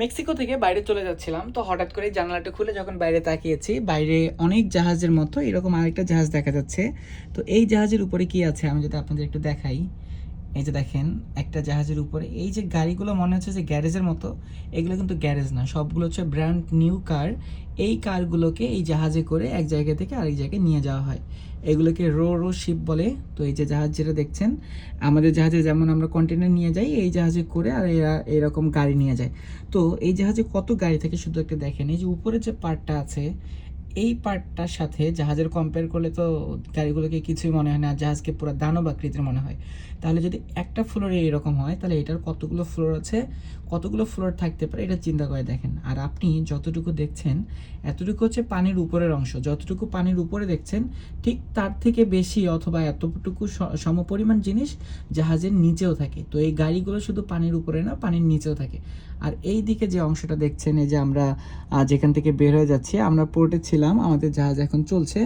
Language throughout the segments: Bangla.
মেক্সিকো থেকে বাইরে চলে যাচ্ছিলাম, তো হঠাৎ করে জানালাটা খুলে যখন বাইরে তাকিয়েছি, বাইরে অনেক জাহাজের মতো এরকম আরেকটা জাহাজ দেখা যাচ্ছে। তো এই জাহাজের উপরে কি আছে আমি যদি আপনাদের একটু দেখাই। এই যে দেখেন, একটা জাহাজের উপরে এই যে গাড়িগুলো মনে হচ্ছে যে গ্যারেজের মতো, এগুলো কিন্তু গ্যারেজ না, সবগুলো হচ্ছে ব্র্যান্ড নিউ কার। এই কারগুলোকে এই জাহাজে করে এক জায়গা থেকে আরেক জায়গায় নিয়ে যাওয়া হয়, এগুলোকে রো রো শিপ বলে। তো এই যে জাহাজ যেটা দেখছেন, আমাদের জাহাজে যেমন আমরা কন্টেনার নিয়ে যাই, এই জাহাজে করে আর এরা এরকম গাড়ি নিয়ে যায়। তো এই জাহাজে কত গাড়ি থাকে শুধু একটা দেখেন, এই যে উপরে যে পার্টটা আছে, এই পার্টটার সাথে জাহাজের কম্পেয়ার করলে তো গাড়িগুলোকে কিছুই মনে হয় না, জাহাজকে পুরো দানব আকৃতির মনে হয়। তাহলে যদি একটা ফ্লোরে এরকম হয়, তাহলে এটার কতগুলো ফ্লোর আছে, কতগুলো ফ্লোর থাকতে পারে, এটা চিন্তা করে দেখেন। আর আপনি যতটুকু দেখছেন, এতটুকু হচ্ছে পানির উপরের অংশ, যতটুকু পানির উপরে দেখছেন ঠিক তার থেকে বেশি অথবা এতটুকু সমপরিমাণ জিনিস জাহাজের নিচেও থাকে। তো এই গাড়িগুলো শুধু পানির উপরে না, পানির নিচেও থাকে। আর এই দিকে যে অংশটা দেখছেন, এই যে আমরা যেখান থেকে বের হয়ে যাচ্ছি, আমরা পোর্টে ছিলাম, আমাদের জাহাজ এখন চলছে,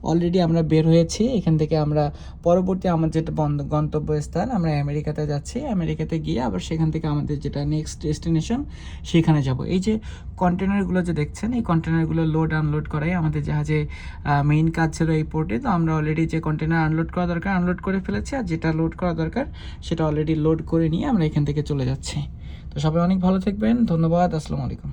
অলরেডি আমরা বের হয়েছি এখান থেকে। আমরা পরবর্তী আমার যেটা গন্তব্যস্থান, আমরা আমেরিকাতে যাচ্ছি, আমেরিকাতে গিয়ে আবার সেখান থেকে আমাদের যেটা নেক্সট ডেস্টিনেশন সেখানে যাব। এই যে কন্টেনারগুলো যে দেখছেন, এই কন্টেনারগুলো লোড আনলোড করাই আমাদের জাহাজে মেইন কাজ ছিল এই পোর্টে। তো আমরা অলরেডি যে কন্টেনার আনলোড করা দরকার আনলোড করে ফেলেছি, আর যেটা লোড করা দরকার সেটা অলরেডি লোড করে নিয়ে আমরা এখান থেকে চলে যাচ্ছি। তো সবাই অনেক ভালো থাকবেন, ধন্যবাদ, আসসালামু আলাইকুম।